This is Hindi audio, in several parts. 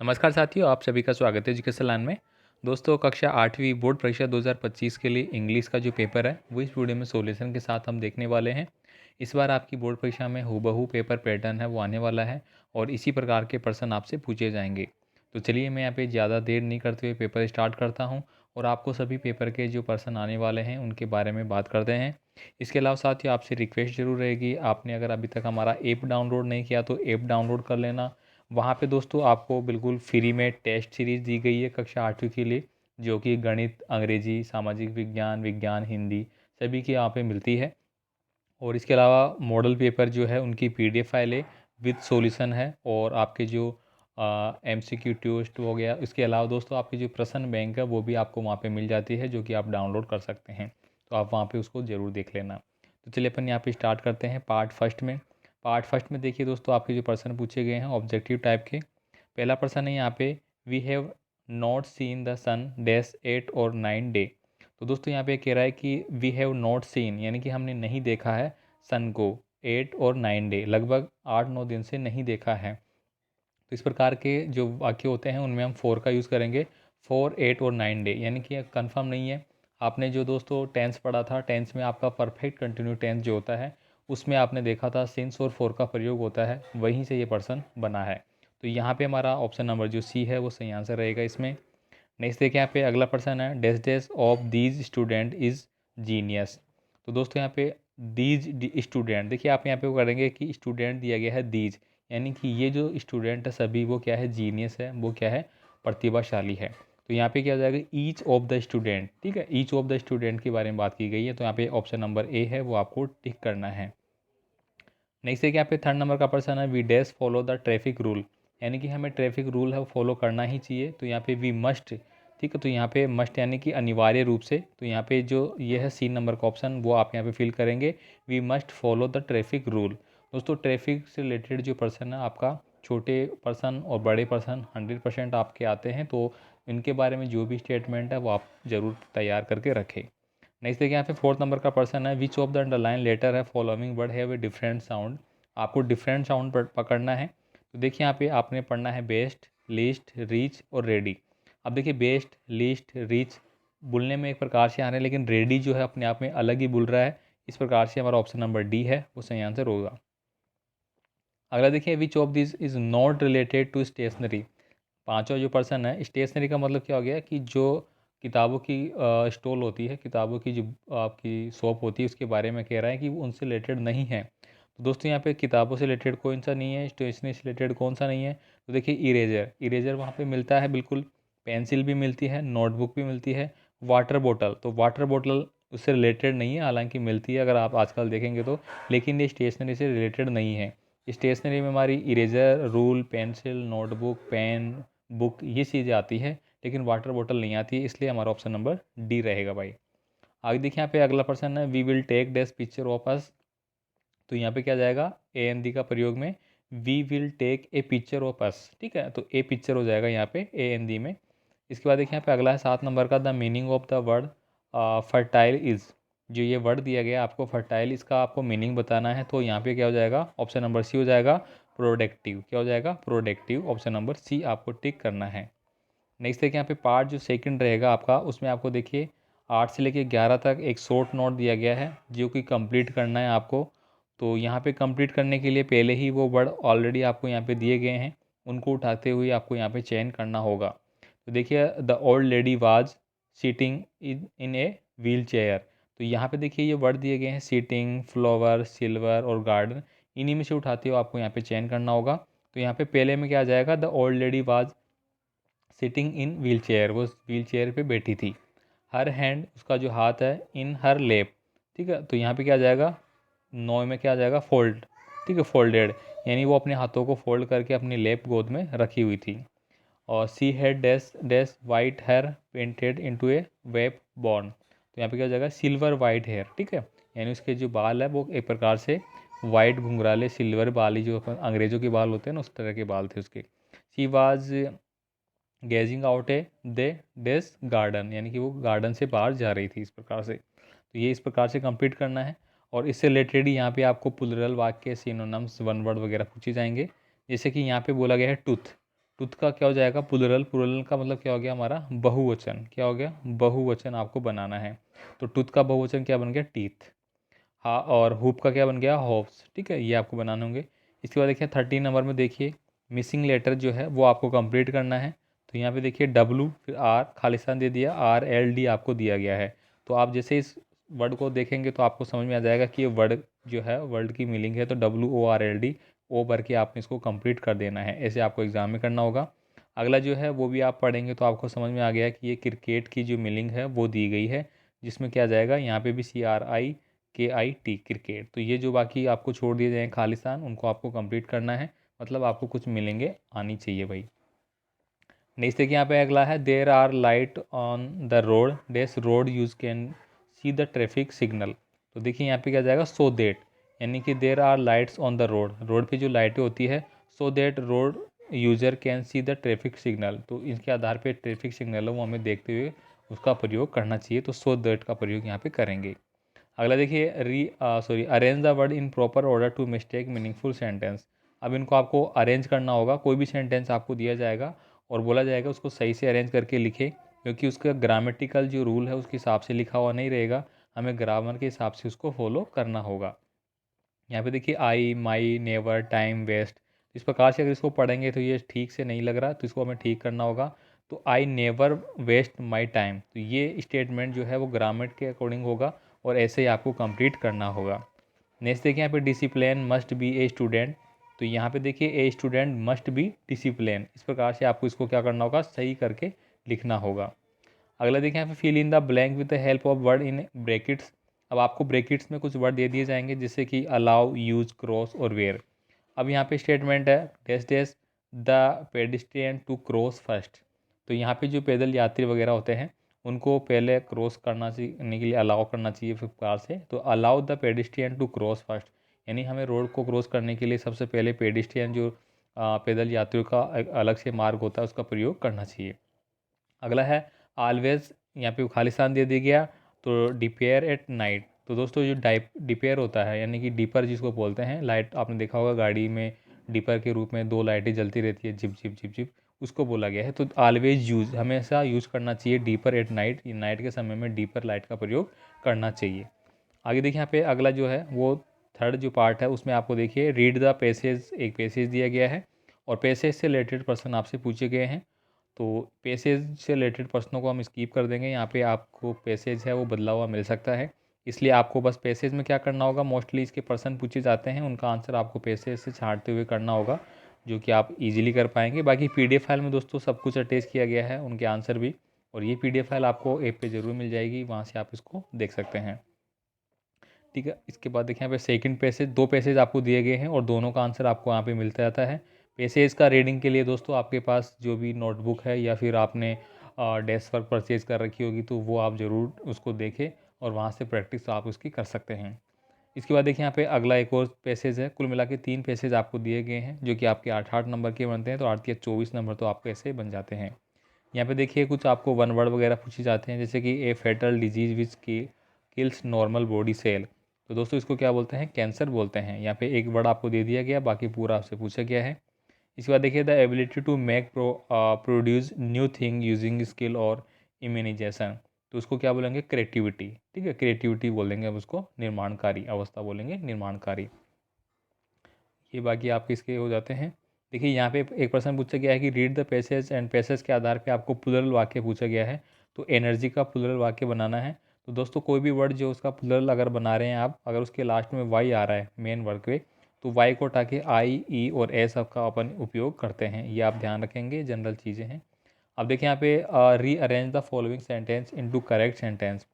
नमस्कार साथियों, आप सभी का स्वागत है एजुकेशन लाइन में। दोस्तों, कक्षा 8वीं बोर्ड परीक्षा 2025 के लिए इंग्लिश का जो पेपर है वो इस वीडियो में सॉल्यूशन के साथ हम देखने वाले हैं। इस बार आपकी बोर्ड परीक्षा में हूबहू पेपर पैटर्न है वो आने वाला है और इसी प्रकार के प्रश्न आपसे पूछे जाएंगे। तो चलिए मैं यहाँ पे ज़्यादा देर नहीं करते हुए पेपर स्टार्ट करता हूँ और आपको सभी पेपर के जो प्रश्न आने वाले हैं उनके बारे में बात करते हैं। इसके अलावा साथियों, आपसे रिक्वेस्ट जरूर रहेगी, आपने अगर अभी तक हमारा ऐप डाउनलोड नहीं किया तो ऐप डाउनलोड कर लेना। वहाँ पे दोस्तों आपको बिल्कुल फ्री में टेस्ट सीरीज़ दी गई है कक्षा 8वीं के लिए, जो कि गणित, अंग्रेजी, सामाजिक विज्ञान, विज्ञान, हिंदी सभी की यहाँ पे मिलती है। और इसके अलावा मॉडल पेपर जो है उनकी पीडीएफ फाइलें विद सॉल्यूशन है और आपके जो एमसीक्यू टेस्ट हो गया। इसके अलावा दोस्तों आपकी जो प्रश्न बैंक है वो भी आपको वहाँ पे मिल जाती है, जो कि आप डाउनलोड कर सकते हैं। तो आप वहाँ पे उसको ज़रूर देख लेना। तो चलिए अपन यहाँ पे स्टार्ट करते हैं पार्ट फर्स्ट में। पार्ट फर्स्ट में देखिए दोस्तों, आपके जो प्रश्न पूछे गए हैं ऑब्जेक्टिव टाइप के। पहला प्रश्न है यहाँ पे, we have not seen the sun dash 8 और 9 डे। तो दोस्तों यहाँ पे कह रहा है कि वी हैव नॉट सीन, यानी कि हमने नहीं देखा है सन को 8 और 9 डे, लगभग 8-9 दिन से नहीं देखा है। तो इस प्रकार के जो वाक्य होते हैं उनमें हम फोर का यूज़ करेंगे। 4, 8 और 9 डे, यानी कि कंफर्म नहीं है। आपने जो दोस्तों टेंस पढ़ा था, टेंस में आपका परफेक्ट कंटिन्यू टेंस जो होता है उसमें आपने देखा था सिंस और फोर का प्रयोग होता है, वहीं से ये पर्सन बना है। तो यहाँ पे हमारा ऑप्शन नंबर जो सी है वो सही आंसर रहेगा इसमें। नेक्स्ट देखिए, यहाँ पे अगला पर्सन है, dash dash of these student is genius. तो दोस्तों यहाँ पे दीज स्टूडेंट, देखिए आप यहाँ पे वो करेंगे कि स्टूडेंट दिया गया है दीज, यानी कि ये जो स्टूडेंट है सभी वो क्या है, जीनियस है, वो क्या है, प्रतिभाशाली है। तो यहाँ पे क्या हो जाएगा, ईच ऑफ द स्टूडेंट। ठीक है, ईच ऑफ द स्टूडेंट के बारे में बात की गई है, तो यहाँ पे ऑप्शन नंबर ए है वो आपको टिक करना है। नेक्स्ट देखिए, यहाँ पे थर्ड नंबर का पर्सन है, we dash follow the traffic rule, यानी कि हमें ट्रैफिक रूल है वो फॉलो करना ही चाहिए। तो यहाँ पे वी मस्ट, ठीक है, तो यहाँ पे मस्ट यानी कि अनिवार्य रूप से। तो यहाँ पे जो ये है सी नंबर का ऑप्शन वो आप यहाँ पे फिल करेंगे, we must follow the traffic rule. दोस्तों ट्रैफिक से रिलेटेड जो पर्सन है आपका, छोटे पर्सन और बड़े पर्सन 100% आपके आते हैं, तो इनके बारे में जो भी स्टेटमेंट है वो आप ज़रूर तैयार करके रखें। नेक्स्ट देखिए, यहाँ पे फोर्थ नंबर का पर्सन है, which of the underline letter है following word have a different sound. आपको डिफरेंट साउंड पकड़ना है। तो देखिए यहाँ पे आपने पढ़ना है बेस्ट, लीस्ट, रीच और रेडी। अब देखिए बेस्ट, लीस्ट, रीच बोलने में एक प्रकार से आ रहे हैं, लेकिन रेडी जो है अपने आप में अलग ही बोल रहा है। इस प्रकार से हमारा ऑप्शन नंबर डी है वो सही आंसर होगा। अगला देखिए, which of this is not related to stationery. पांचवा जो पर्सन है, स्टेशनरी का मतलब क्या हो गया कि जो किताबों की स्टॉल होती है, किताबों की जो आपकी शॉप होती है उसके बारे में कह रहा है कि वो उनसे रिलेटेड नहीं है। तो दोस्तों यहाँ पे किताबों से रिलेटेड कौन सा नहीं है, स्टेशनरी से रिलेटेड कौन सा नहीं है। तो देखिए इरेजर, इरेजर वहाँ पे मिलता है बिल्कुल, पेंसिल भी मिलती है, नोटबुक भी मिलती है, वाटर बोतल, तो वाटर बोतल उससे रिलेटेड नहीं है, हालांकि मिलती है अगर आप आजकल देखेंगे तो, लेकिन ये स्टेशनरी से रिलेटेड नहीं है। स्टेशनरी में हमारी eraser, rule, pencil, notebook, pen, book ये चीज़ें आती है, लेकिन वाटर बॉटल नहीं आती है, इसलिए हमारा ऑप्शन नंबर डी रहेगा भाई। आगे देखिए, यहाँ पे अगला पर्सन है, we will take dash picture of us. तो यहाँ पे क्या जाएगा, ए एन दी का प्रयोग में, we will take a picture of us. ठीक है, तो ए पिक्चर हो जाएगा यहाँ पे ए एन दी में। इसके बाद देखिए यहाँ पे अगला है 7 नंबर का, the meaning of the word fertile is. जो ये वर्ड दिया गया आपको फर्टाइल, इसका आपको मीनिंग बताना है। तो यहाँ पे क्या हो जाएगा, ऑप्शन नंबर सी हो जाएगा, प्रोडक्टिव। क्या हो जाएगा, प्रोडक्टिव। ऑप्शन नंबर सी आपको टिक करना है। नेक्स्ट देखिए, यहाँ पे पार्ट जो सेकंड रहेगा आपका, उसमें आपको देखिए 8 से लेके 11 तक एक शॉर्ट नोट दिया गया है जो कि कंप्लीट करना है आपको। तो यहाँ पे कंप्लीट करने के लिए पहले ही वो वर्ड ऑलरेडी आपको यहाँ पे दिए गए हैं, उनको उठाते हुए आपको यहाँ पे चयन करना होगा। तो देखिए, the old lady was seating in a wheel chair. तो यहाँ पे देखिए ये वर्ड दिए गए हैं, सीटिंग, फ्लावर, सिल्वर और गार्डन, इन्हीं में से उठाते हुए आपको यहाँ पे चयन करना होगा। तो यहाँ पे पहले में क्या आ जाएगा, the old lady was sitting in wheel chair, वो व्हील चेयर पर बैठी थी। हर हैंड, उसका जो हाथ है, इन हर लेप। ठीक है, तो यहाँ पे क्या आ जाएगा, नौ में क्या आ जाएगा, फोल्ड। ठीक है, फोल्डेड, यानी वो अपने हाथों को फोल्ड करके अपनी लेप गोद में रखी हुई थी। और she had dash dash white hair painted into a web born. तो यहाँ पे क्या हो जाएगा, सिल्वर वाइट हेयर। ठीक है, यानी उसके जो बाल है वो एक प्रकार से वाइट घुंघराले सिल्वर बाल ही, जो अंग्रेजों के बाल होते हैं ना उस तरह के बाल थे उसके। She was gazing out at the dense garden, यानी कि वो गार्डन से बाहर जा रही थी, इस प्रकार से। तो ये इस प्रकार से कंप्लीट करना है। और इससे रिलेटेड ही यहाँ पे आपको प्लुरल वाक्य, सिनोनिम्स, वन वर्ड वगैरह पूछे जाएंगे। जैसे कि यहाँ पे बोला गया है टूथ। टूथ का क्या हो जाएगा प्लूरल, प्लूरल का मतलब क्या हो गया हमारा बहुवचन, क्या हो गया बहुवचन आपको बनाना है। तो टूथ का बहुवचन क्या बन गया टीथ। हाँ, और हुप का क्या बन गया हॉप्स। ठीक है, ये आपको बनाने होंगे। इसके बाद देखिए 13 नंबर में देखिए मिसिंग लेटर जो है वो आपको कंप्लीट करना है। तो यहाँ पे देखिए डब्लू फिर आर खालिस्तान दे दिया, आर एल डी आपको दिया गया है। तो आप जैसे इस वर्ड को देखेंगे तो आपको समझ में आ जाएगा कि ये वर्ड जो है वर्ड की मीनिंग है। तो W O R L D ओ भर के आपने इसको कंप्लीट कर देना है। ऐसे आपको एग्जाम में करना होगा। अगला जो है वो भी आप पढ़ेंगे तो आपको समझ में आ गया कि ये क्रिकेट की जो मीनिंग है वो दी गई है, जिसमें क्या जाएगा यहाँ पे भी CRIKIT क्रिकेट। तो ये जो बाकी आपको छोड़ दिए जाएँ खालिस्तान उनको आपको कंप्लीट करना है, मतलब आपको कुछ मिलेंगे आनी चाहिए भाई। नेक्स्ट देखिए यहाँ पे अगला है there are light on the road that's road use can see the traffic signal. तो देखिए यहाँ पे क्या जाएगा सो देट, यानी कि there are lights on the road, road पे जो लाइटें होती है so that road user can see the traffic signal. तो इसके आधार पे ट्रैफिक सिग्नल है वो हमें देखते हुए उसका प्रयोग करना चाहिए। तो सो देट का प्रयोग यहाँ पे करेंगे। अगला देखिए arrange the word in proper order to mistake meaningful sentence. अब इनको आपको अरेंज करना होगा। कोई भी सेंटेंस आपको दिया जाएगा और बोला जाएगा उसको सही से अरेंज करके लिखे, क्योंकि उसका ग्रामेटिकल जो रूल है उसके हिसाब से लिखा हुआ नहीं रहेगा, हमें ग्रामर के हिसाब से उसको फॉलो करना होगा। यहाँ पे देखिए आई माई नेवर टाइम वेस्ट, इस प्रकार से अगर इसको पढ़ेंगे तो ये ठीक से नहीं लग रहा, तो इसको हमें ठीक करना होगा। तो I never waste my time, तो ये स्टेटमेंट जो है वो ग्रामर के अकॉर्डिंग होगा और ऐसे ही आपको कंप्लीट करना होगा। नेक्स्ट देखिए यहाँ पे discipline must be a student. तो यहाँ पे देखिए a student must be discipline, इस प्रकार से आपको इसको क्या करना होगा सही करके लिखना होगा। अगला देखिए यहाँ पे fill in the blank with the help of word in brackets. अब आपको ब्रैकेट्स में कुछ वर्ड दे दिए जाएंगे जैसे कि अलाउ यूज क्रॉस और वेयर। अब यहाँ पे स्टेटमेंट है dash dash the pedestrian to cross first. तो यहाँ पे जो पैदल यात्री वगैरह होते हैं उनको पहले क्रॉस करने के लिए अलाउ करना चाहिए प्रकार से। तो allow the pedestrian to cross first, यानी हमें रोड को क्रॉस करने के लिए सबसे पहले पेडिस्ट्रियन जो पैदल यात्रियों का एक अलग से मार्ग होता है उसका प्रयोग करना चाहिए। अगला है ऑलवेज, यहाँ पे खालिस्तान दे दिया गया। तो डिपेयर एट नाइट, तो दोस्तों जो डिपेयर होता है यानी कि डीपर जिसको बोलते हैं, लाइट आपने देखा होगा गाड़ी में डीपर के रूप में दो लाइटें जलती रहती है जिप जिप जिप जिप, उसको बोला गया है। तो ऑलवेज यूज, हमेशा यूज करना चाहिए डीपर एट नाइट, नाइट के समय में डीपर लाइट का प्रयोग करना चाहिए। आगे देखिए यहाँ पे अगला जो है वो थर्ड जो पार्ट है उसमें आपको देखिए रीड द पैसेज, एक पैसेज दिया गया है और पैसेज से रिलेटेड प्रश्न आपसे पूछे गए हैं। तो पैसेज से रिलेटेड प्रश्नों को हम स्कीप कर देंगे। यहाँ पे आपको पैसेज है वो बदला हुआ मिल सकता है, इसलिए आपको बस पैसेज में क्या करना होगा, मोस्टली इसके प्रश्न पूछे जाते हैं उनका आंसर आपको पैसेज से छांटते हुए करना होगा, जो कि आप इजीली कर पाएंगे। बाकी PDF फाइल में दोस्तों सब कुछ अटैच किया गया है उनके आंसर भी, और ये PDF फाइल आपको ऐप पे ज़रूर मिल जाएगी, वहाँ से आप इसको देख सकते हैं। ठीक है, इसके बाद देखिए यहाँ पे सेकंड पैसेज, दो पैसेज आपको दिए गए हैं और दोनों का आंसर आपको यहाँ पे मिलता रहता है। पैसेज का रीडिंग के लिए दोस्तों आपके पास जो भी नोटबुक है या फिर आपने डेस्क पर परचेज कर रखी होगी तो वो आप ज़रूर उसको देखें और वहाँ से प्रैक्टिस आप उसकी कर सकते हैं। इसके बाद देखिए यहाँ पे अगला एक और पैसेज है। कुल मिला के 3 पैसेज आपको दिए गए हैं जो कि आपके 8-8 नंबर के बनते हैं, तो 8 या 24 नंबर तो आपको ऐसे बन जाते हैं। यहाँ पे देखिए कुछ आपको वन वर्ड वगैरह पूछे जाते हैं जैसे कि ए फेटल डिजीज विच की किल्स नॉर्मल बॉडी सेल। तो दोस्तों इसको क्या बोलते हैं, कैंसर बोलते हैं। यहाँ पे एक वर्ड आपको दे दिया गया, बाकी पूरा आपसे पूछा गया है। इसके बाद देखिए the ability to make produce new thing using skill और इम्यूनाइजेशन। तो उसको क्या बोलेंगे, क्रिएटिविटी। ठीक है, क्रिएटिविटी बोलेंगे अब उसको, निर्माणकारी अवस्था बोलेंगे, निर्माणकारी। ये बाकी आपके इसके हो जाते हैं। देखिए यहाँ पे एक प्रश्न पूछा गया है कि read the passage and passage के आधार पे आपको प्लुरल वाक्य पूछा गया है। तो एनर्जी का प्लुरल वाक्य बनाना है। तो दोस्तों कोई भी वर्ड जो उसका प्लुरल अगर बना रहे हैं आप, अगर उसके लास्ट में वाई आ रहा है मेन वर्ड पे, तो वाई को हटा के आई ई और एस का अपन उपयोग करते हैं, ये आप ध्यान रखेंगे, जनरल चीज़ें हैं। अब देखिए यहाँ पे rearrange the following sentence into correct sentence.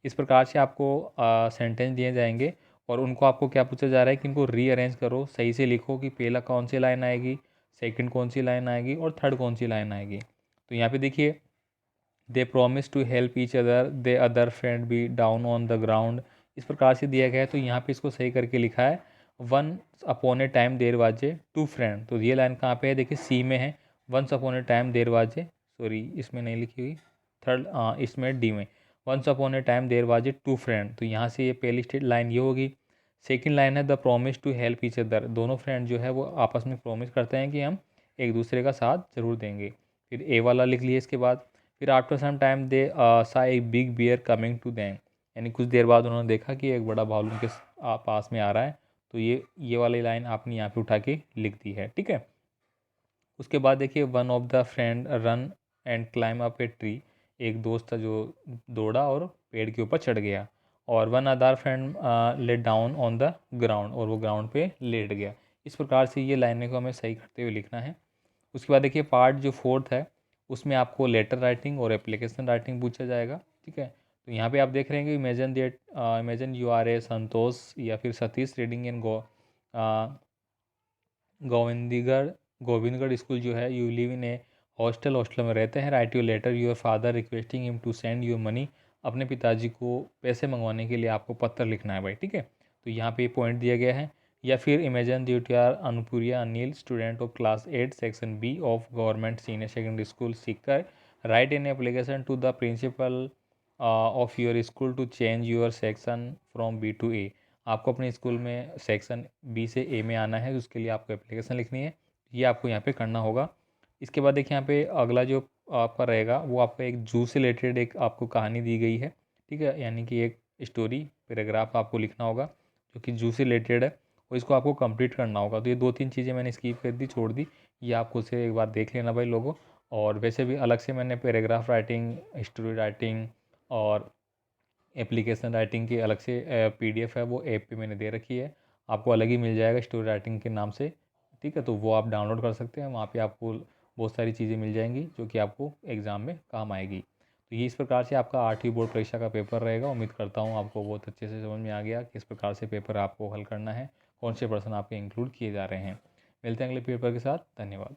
इस प्रकार से आपको सेंटेंस दिए जाएंगे और उनको आपको क्या पूछा जा रहा है कि इनको रीअरेंज करो, सही से लिखो कि पहला कौन सी लाइन आएगी, सेकंड कौन सी लाइन आएगी और थर्ड कौन सी लाइन आएगी। तो यहाँ पे देखिए they promise to help each other they other friend be down on the ground, इस प्रकार से दिया गया है। तो यहाँ पे इसको सही करके लिखा है one upon a time there was two friend. तो ये लाइन कहाँ पे है, देखिए सी में है, once upon a time there was, sorry इसमें नहीं लिखी हुई, थर्ड इसमें डी में, once upon a time there was two friend. तो यहाँ से ये पहली स्टेट लाइन ये होगी। सेकंड लाइन है the promise to help each other, दोनों फ्रेंड जो है वो आपस में प्रॉमिस करते हैं कि हम एक दूसरे का साथ ज़रूर देंगे। फिर ए वाला लिख लिए इसके बाद। फिर after some time they saw a big bear coming to them, यानी कुछ देर बाद उन्होंने देखा कि एक बड़ा भालू उनके पास में आ रहा है। तो ये वाली लाइन आपने यहाँ पे उठा के लिख दी है, ठीक है। उसके बाद देखिए one of the friend run and climb up a tree, एक दोस्त था जो दौड़ा और पेड़ के ऊपर चढ़ गया। और one other friend let down on the ground, और वो ग्राउंड पे लेट गया। इस प्रकार से ये लाइनें को हमें सही करते हुए लिखना है। उसके बाद देखिए पार्ट जो फोर्थ है उसमें आपको लेटर राइटिंग और एप्लीकेशन राइटिंग पूछा जाएगा, ठीक है। तो यहाँ पे आप देख रहे हैं कि imagine you are a Santosh या फिर Satish reading in Govindgarh Govindgarh school जो है, you live in a hostel में रहते हैं। Write your letter your father requesting him to send your money, अपने पिताजी को पैसे मंगवाने के लिए आपको पत्र लिखना है भाई, ठीक है। तो यहाँ पे पॉइंट दिया गया है। या फिर imagine duty are Anupriya Anil student of class 8 section B of government senior secondary school Sikar, write an application to the principal of your school to change your section from B to A. आपको अपने स्कूल में सेक्शन बी से ए में आना है, उसके लिए आपको एप्लीकेशन लिखनी है। ये आपको यहाँ पे करना होगा। इसके बाद देखिए यहाँ पे अगला जो आपका रहेगा वो आपका एक जू से रिलेटेड एक आपको कहानी दी गई है, ठीक है। यानी कि एक स्टोरी पैराग्राफ आपको लिखना होगा जो कि जू से रिलेटेड है, और इसको आपको कंप्लीट करना होगा। तो ये 2-3 चीज़ें मैंने स्किप कर दी, छोड़ दी, ये आपको उसे एक बार देख लेना भाई लोगों। और वैसे भी अलग से मैंने पैराग्राफ राइटिंग, स्टोरी राइटिंग और एप्लीकेशन राइटिंग की अलग से पीडीएफ है, वो ऐप पे मैंने दे रखी है, आपको अलग ही मिल जाएगा स्टोरी राइटिंग के नाम से, ठीक है। तो वो आप डाउनलोड कर सकते हैं, वहाँ पे आपको बहुत सारी चीज़ें मिल जाएंगी जो कि आपको एग्ज़ाम में काम आएगी। तो ये इस प्रकार से आपका 8वीं बोर्ड परीक्षा का पेपर रहेगा। उम्मीद करता हूँ आपको बहुत अच्छे से समझ में आ गया किस प्रकार से पेपर आपको हल करना है, कौन से प्रश्न आपके इंक्लूड किए जा रहे हैं। मिलते हैं अगले पेपर के साथ, धन्यवाद।